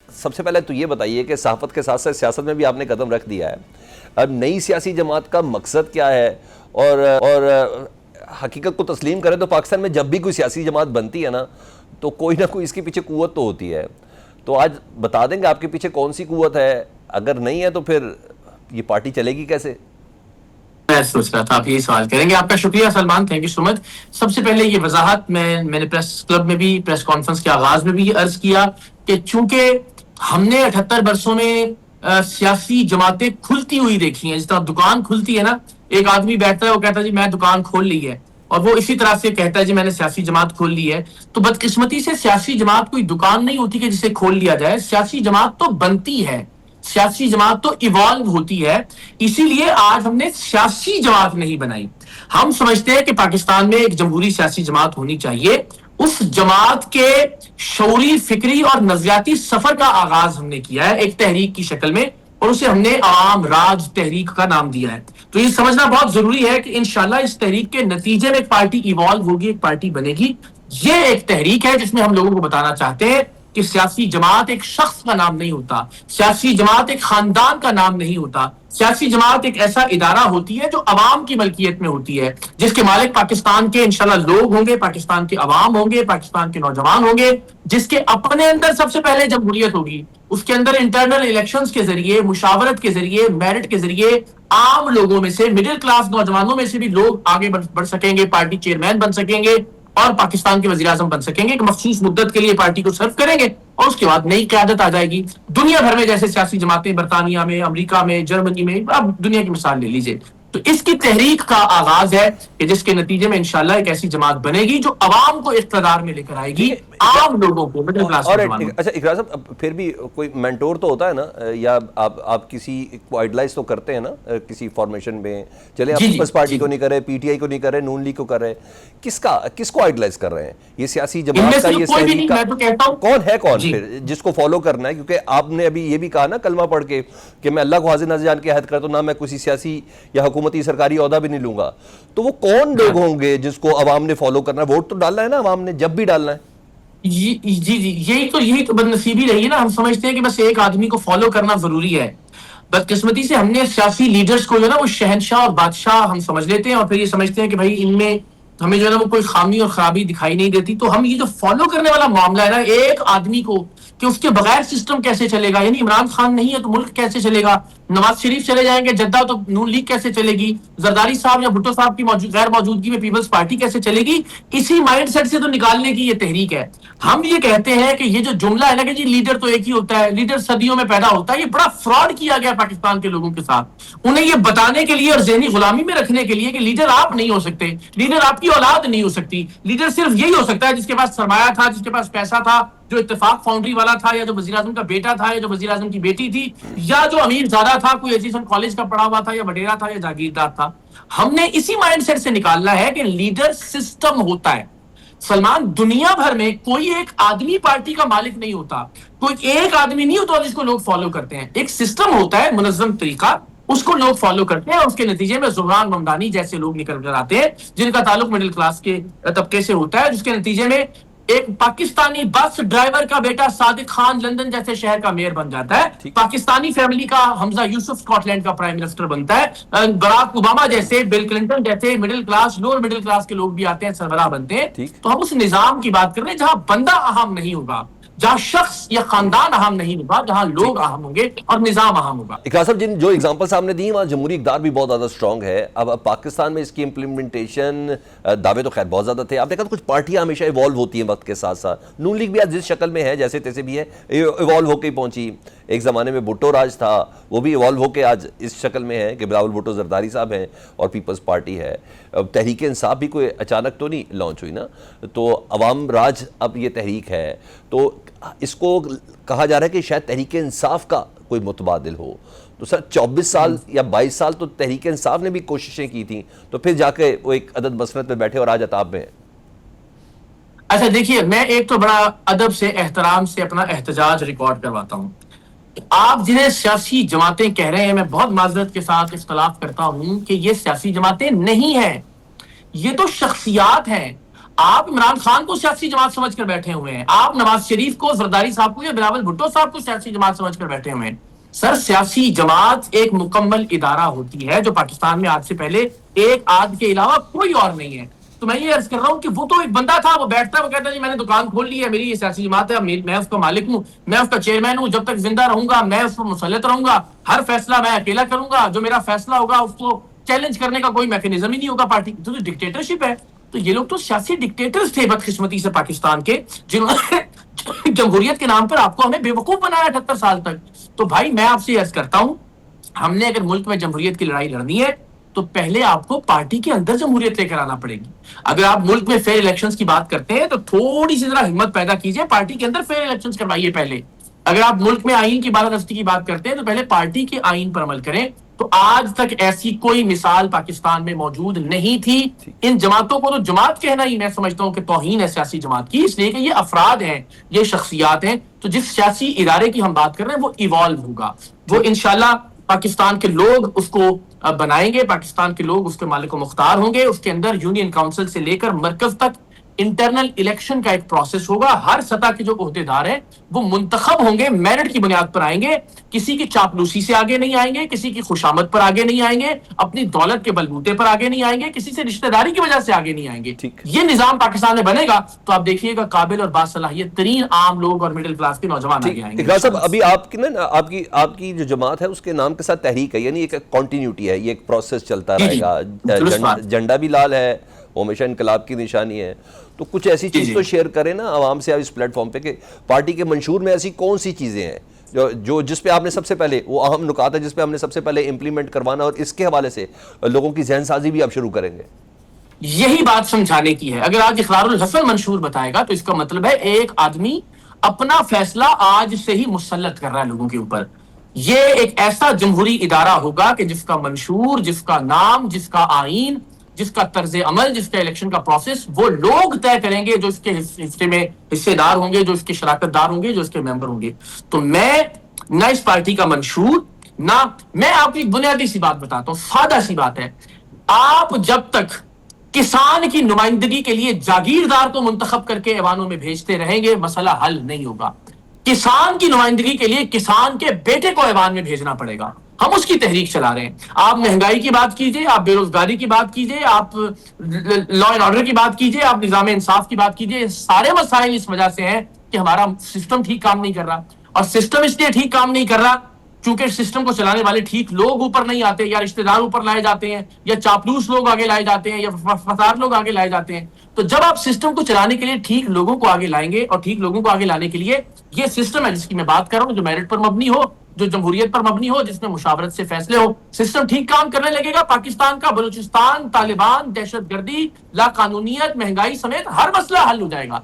سب سے پہلے تو یہ بتائیے کہ صحافت کے ساتھ ساتھ سیاست میں بھی آپ نے قدم رکھ دیا ہے. اب نئی سیاسی جماعت کا مقصد کیا ہے؟ اور حقیقت کو تسلیم کریں تو پاکستان میں جب بھی کوئی سیاسی جماعت بنتی ہے نا تو کوئی نہ کوئی اس کے پیچھے قوت تو ہوتی ہے. تو آج بتا دیں گے آپ کے پیچھے کون سی قوت ہے؟ اگر نہیں ہے تو پھر یہ پارٹی چلے گی کیسے؟ میں سوچ رہا تھا آپ یہی سوال کریں گے. آپ کا شکریہ سلمان, تھینک یو سو مچ. سب سے پہلے یہ وضاحت میں نے پریس کلب میں بھی, پریس کانفرنس کے آغاز میں بھی یہ عرض کیا کہ چونکہ ہم نے 78 برسوں میں سیاسی جماعتیں کھلتی ہوئی دیکھی ہیں. جس طرح دکان کھلتی ہے نا, ایک آدمی بیٹھتا ہے وہ کہتا ہے جی میں دکان کھول لی ہے, اور وہ اسی طرح سے کہتا ہے جی میں نے سیاسی جماعت کھول لی ہے. تو بدقسمتی سے سیاسی جماعت کوئی دکان نہیں ہوتی کہ جسے کھول لیا جائے. سیاسی جماعت تو بنتی ہے, سیاسی جماعت تو ایوالو ہوتی ہے. اسی لیے آج ہم نے سیاسی جماعت نہیں بنائی. ہم سمجھتے ہیں کہ پاکستان میں ایک جمہوری سیاسی جماعت ہونی چاہیے. اس جماعت کے شعوری, فکری اور نظریاتی سفر کا آغاز ہم نے کیا ہے ایک تحریک کی شکل میں, اور اسے ہم نے عوام راج تحریک کا نام دیا ہے. تو یہ سمجھنا بہت ضروری ہے کہ انشاءاللہ اس تحریک کے نتیجے میں ایک پارٹی ایوالو ہوگی, ایک پارٹی بنے گی. یہ ایک تحریک ہے جس میں ہم لوگوں کو بتانا چاہتے ہیں کہ سیاسی جماعت ایک شخص کا نام نہیں ہوتا, سیاسی جماعت ایک خاندان کا نام نہیں ہوتا. سیاسی جماعت ایک ایسا ادارہ ہوتی ہے جو عوام کی ملکیت میں ہوتی ہے, جس کے مالک پاکستان کے انشاءاللہ لوگ ہوں گے, پاکستان کے عوام ہوں گے, پاکستان کے نوجوان ہوں گے, جس کے اپنے اندر سب سے پہلے جمہوریت ہوگی. اس کے اندر انٹرنل الیکشنز کے ذریعے, مشاورت کے ذریعے, میرٹ کے ذریعے عام لوگوں میں سے, مڈل کلاس نوجوانوں میں سے بھی لوگ آگے بڑھ سکیں گے, پارٹی چیئرمین بن سکیں گے اور پاکستان کے وزیر اعظم بن سکیں گے. ایک مخصوص مدت کے لیے پارٹی کو سرو کریں گے اور اس کے بعد نئی قیادت آ جائے گی. دنیا بھر میں جیسے سیاسی جماعتیں برطانیہ میں, امریکہ میں, جرمنی میں, اب دنیا کی مثال لے لیجئے. تو اس کی تحریک کا آغاز ہے کہ جس کے نتیجے میں انشاءاللہ ایک ایسی جماعت بنے گی جو عوام کو اقتدار میں لے کر آئے گی, عام لوگوں کو, مڈل کلاس نوجوانوں کو. اچھا اقرا صاحب, پھر بھی کوئی مینٹور تو ہوتا ہے نا, یا آپ کسی کو آئیڈلائز تو کرتے ہیں نا کسی فارمیشن میں؟ چلے آپ پیپلز پارٹی کو نہیں کر رہے, پی ٹی آئی کو نہیں کر رہے, نون لیگ کو کر رہے, کس کو آئیڈلائز کر رہے ہیں؟ یہ سیاسی جماعت کا, یہ تحریک کا کون ہے, کون پھر جس کو فالو کرنا ہے؟ کیونکہ آپ نے ابھی یہ بھی کہا نا کلمہ پڑھ کے کہ میں اللہ کو حاضر ناظر جان کے عہد کرتا ہوں, نہ میں کسی سیاسی یا حکومتی سرکاری عہدہ بھی نہیں لوں گا. تو وہ کون لوگ ہوں گے جس کو عوام نے فالو کرنا ہے؟ ووٹ تو ڈالنا ہے نا عوام نے, جب بھی ڈالنا ہے. جی یہی تو بدنصیبی رہی ہے نا. ہم سمجھتے ہیں کہ بس ایک آدمی کو فالو کرنا ضروری ہے. بدقسمتی سے ہم نے سیاسی لیڈرز کو جو ہے نا وہ شہنشاہ اور بادشاہ ہم سمجھ لیتے ہیں, اور پھر یہ سمجھتے ہیں کہ بھائی ان میں ہمیں جو ہے نا وہ کوئی خامی اور خرابی دکھائی نہیں دیتی. تو ہم یہ جو فالو کرنے والا معاملہ ہے نا ایک آدمی کو, کہ اس کے بغیر سسٹم کیسے چلے گا؟ یعنی عمران خان نہیں ہے تو ملک کیسے چلے گا؟ نواز شریف چلے جائیں گے جدہ تو نون لیگ کیسے چلے گی؟ زرداری صاحب یا بھٹو صاحب کی غیر موجودگی میں پیپلز پارٹی کیسے چلے گی؟ اسی مائنڈ سیٹ سے تو نکالنے کی یہ تحریک ہے. ہم یہ کہتے ہیں کہ یہ جو جملہ ہے نا کہ جی لیڈر تو ایک ہی ہوتا ہے, لیڈر صدیوں میں پیدا ہوتا ہے, یہ بڑا فراڈ کیا گیا پاکستان کے لوگوں کے ساتھ. انہیں یہ بتانے کے لیے اور ذہنی غلامی میں رکھنے کے لیے کہ لیڈر آپ نہیں ہو سکتے, لیڈر آپ کی اولاد نہیں ہو سکتی, لیڈر صرف یہی ہو سکتا ہے جس کے پاس سرمایہ تھا, جس کے پاس پیسہ تھا, جو اتفاق فاؤنڈری والا تھا, یا جو وزیر اعظم کا بیٹا تھا, یا جو وزیر اعظم کی بیٹی تھی, یا جو امیر زادہ تھا, کوئی ایجوکیشن کالج کا پڑھا ہوا تھا, یا وڈیرا تھا, یا جاگیردار تھا. ہم نے اسی مائنڈ سیٹ سے نکالنا ہے کہ لیڈر سسٹم ہوتا ہے. سلمان, دنیا بھر میں کوئی ایک آدمی پارٹی کا مالک نہیں ہوتا, کوئی ایک آدمی نہیں ہوتا جس کو لوگ فالو کرتے ہیں. ایک سسٹم ہوتا ہے, منظم طریقہ, اس کو لوگ فالو کرتے ہیں, اور اس کے نتیجے میں زہران ممدانی جیسے لوگ نکل کر آتے ہیں جن کا تعلق مڈل کلاس کے طبقے سے ہوتا ہے, جس کے نتیجے میں ایک پاکستانی بس ڈرائیور کا بیٹا صادق خان لندن جیسے شہر کا میئر بن جاتا ہے, پاکستانی فیملی کا حمزہ یوسف اسکاٹ لینڈ کا پرائم منسٹر بنتا ہے, براک اوباما جیسے, بل کلنٹن جیسے middle class, lower middle class کے لوگ بھی آتے ہیں, سربراہ بنتے ہیں. تو ہم اس نظام کی بات کر رہے ہیں جہاں بندہ اہم نہیں ہوگا, جہاں شخص یا خاندان اہم نہیں ہوگا, جہاں لوگ اہم ہوں گے اور نظام اہم ہوگا. اقرا صاحب, جو ایگزامپلس آپ نے دی وہاں جمہوری اقدار بھی بہت زیادہ اسٹرانگ ہے. اب پاکستان میں اس کی امپلیمنٹیشن, دعوے تو خیر بہت زیادہ تھے. آپ نے کہا کچھ پارٹیاں ہمیشہ ایوالو ہوتی ہیں وقت کے ساتھ ساتھ. نون لیگ بھی آج جس شکل میں ہے جیسے تیسے بھی ہے, ایوالو ہو کے پہنچی. ایک زمانے میں بھٹو راج تھا, وہ بھی ایوالو ہو کے آج اس شکل میں ہے کہ بلاول بھٹو زرداری صاحب ہیں اور پیپلز پارٹی ہے. تحریک انصاف بھی کوئی اچانک تو نہیں لانچ ہوئی نا, تو عوام راج اب یہ تحریک ہے. تو اس کو کہا جا رہا ہے کہ شاید تحریک انصاف کا کوئی متبادل ہو. تو سر 24 سال یا 22 سال تو تحریک انصاف نے بھی کوششیں کی تھیں, تو پھر جا کے وہ ایک عدد مسنت میں بیٹھے اور آج عتاب میں ہیں. اچھا دیکھیے, میں ایک تو بڑا ادب سے, احترام سے اپنا احتجاج ریکارڈ کرواتا ہوں. آپ جنہیں سیاسی جماعتیں کہہ رہے ہیں, میں بہت معذرت کے ساتھ اختلاف کرتا ہوں کہ یہ سیاسی جماعتیں نہیں ہیں, یہ تو شخصیات ہیں. آپ عمران خان کو سیاسی جماعت سمجھ کر بیٹھے ہوئے ہیں, آپ نواز شریف کو, زرداری صاحب کو یا بلاول بھٹو صاحب کو سیاسی جماعت سمجھ کر بیٹھے ہوئے ہیں. سر سیاسی جماعت ایک مکمل ادارہ ہوتی ہے جو پاکستان میں آج سے پہلے ایک آدھ کے علاوہ کوئی اور نہیں ہے. تو میں یہ عرض کر رہا ہوں کہ وہ تو ایک بندہ تھا, وہ بیٹھتا ہے, وہ کہتا ہے جی میں نے دکان کھول لی ہے, میری یہ سیاسی جماعت ہے, میں اس کا مالک ہوں, میں اس کا چیئرمین ہوں, جب تک زندہ رہوں گا میں اس پر مسلط رہوں گا, ہر فیصلہ میں اکیلا کروں گا, جو میرا فیصلہ ہوگا اس کو چیلنج کرنے کا کوئی میکینزم ہی نہیں ہوگا پارٹی. تو ڈکٹیٹرشپ ہے. تو یہ لوگ تو سیاسی ڈکٹیٹرز تھے بدقسمتی سے پاکستان کے, جنہوں نے جمہوریت کے نام پر آپ کو ہمیں بے وقوف بنایا 78 سال تک. تو بھائی میں آپ سے عرض کرتا ہوں, ہم نے اگر ملک میں جمہوریت کی لڑائی لڑنی ہے تو پہلے آپ کو پارٹی کے اندر جمہوریت لے کر آنا پڑے گی. اگر آپ ملک میں فیئر الیکشنز کی بات کرتے ہیں تو تھوڑی سی ذرا ہمت پیدا کیجئے, پارٹی کے اندر فیئر الیکشنز کروائیے پہلے. اگر آپ ملک میں آئین کی بالادستی کی بات کرتے ہیں تو پہلے پارٹی کے آئین پر عمل کریں. تو آج تک ایسی کوئی مثال پاکستان میں موجود نہیں تھی. ان جماعتوں کو تو جماعت کہنا ہی میں سمجھتا ہوں کہ توہین ہے سیاسی جماعت کی, اس لیے کہ یہ افراد ہیں, یہ شخصیات ہیں. تو جس سیاسی ادارے کی ہم بات کر رہے ہیں وہ ایوالو ہوگا, وہ انشاءاللہ پاکستان کے لوگ اس کو بنائیں گے, پاکستان کے لوگ اس کے مالک و مختار ہوں گے. اس کے اندر یونین کاؤنسل سے لے کر مرکز تک انٹرنل الیکشن کا ایک پروسیس ہوگا. ہر سطح کے جو عہدیدار ہیں وہ منتخب ہوں گے, میرٹ کی بنیاد پر آئیں گے, کسی کی چاپلوسی سے آگے نہیں آئیں گے, کسی کی خوشامد پر آگے نہیں آئیں گے, اپنی دولت کے بلبوتے پر آگے نہیں آئیں گے, کسی سے رشتہ داری کی وجہ سے آگے نہیں آئیں گے. یہ نظام پاکستان میں بنے گا تو آپ دیکھیے گا قابل اور باصلاحیت ترین عام لوگ اور مڈل کلاس کے نوجوان آگے آئیں گے. اقرار صاحب, ابھی آپ کی نا آپ کی جو جماعت ہے اس کے نام کے ساتھ تحریک ہے, یعنی ایک کنٹینیوٹی ہے, یہ ایک پروسیس چلتا رہے گا. جھنڈا بھی لال ہے, وہ ہمیشہ انقلاب کی نشانی ہے. تو کچھ ایسی چیز تو شیئر کریں نا عوام سے اس پلیٹ فارم پہ کہ پارٹی کے منشور میں ایسی کون سی چیزیں ہیں جو جس پہ آپ نے سب سے پہلے, وہ اہم نکات ہے جس پہ ہم نے سب سے پہلے امپلیمنٹ کروانا, اور اس کے حوالے سے لوگوں کی ذہن سازی بھی آپ شروع کریں گے. یہی بات سمجھانے کی ہے. اگر آج اقرار الحسن منشور بتائے گا تو اس کا مطلب ہے ایک آدمی اپنا فیصلہ آج سے ہی مسلط کر رہا ہے لوگوں کے اوپر. یہ ایک ایسا جمہوری ادارہ ہوگا کہ جس کا منشور, جس کا نام, جس کا آئین, جس کا طرز عمل, جس کا الیکشن کا پروسیس وہ لوگ طے کریں گے جو اس کے حصے میں حصے دار ہوں گے, جو اس کے شراکت دار ہوں گے, جو اس کے ممبر ہوں گے. تو میں نہ اس پارٹی کا منشور, نہ میں آپ کو ایک بنیادی سی بات بتاتا ہوں, سادہ سی بات ہے. آپ جب تک کسان کی نمائندگی کے لیے جاگیردار کو منتخب کر کے ایوانوں میں بھیجتے رہیں گے مسئلہ حل نہیں ہوگا. کسان کی نمائندگی کے لیے کسان کے بیٹے کو ایوان میں بھیجنا پڑے گا. ہم اس کی تحریک چلا رہے ہیں. آپ مہنگائی کی بات کیجئے, آپ بے روزگاری کی بات کیجئے, آپ لا اینڈ آرڈر کی بات کیجئے, آپ نظام انصاف کی بات کیجئے. سارے مسائل اس وجہ سے ہیں کہ ہمارا سسٹم ٹھیک کام نہیں کر رہا. اور سسٹم اس لیے ٹھیک کام نہیں کر رہا چونکہ سسٹم کو چلانے والے ٹھیک لوگ اوپر نہیں آتے, یا رشتہ دار اوپر لائے جاتے ہیں, یا چاپلوس لوگ آگے لائے جاتے ہیں, یا وفادار لوگ آگے لائے جاتے ہیں. تو جب آپ سسٹم کو چلانے کے لیے ٹھیک لوگوں کو آگے لائیں گے, اور ٹھیک لوگوں کو آگے لانے کے لیے یہ سسٹم ہے جس کی میں بات کر رہا ہوں, جو میرٹ پر مبنی ہو, جو جمہوریت پر مبنی ہو, جس میں مشاورت سے فیصلے ہو, سسٹم ٹھیک کام کرنے لگے گا. پاکستان کا بلوچستان, طالبان, دہشت گردی, لا قانونیت, مہنگائی سمیت ہر مسئلہ حل ہو جائے گا.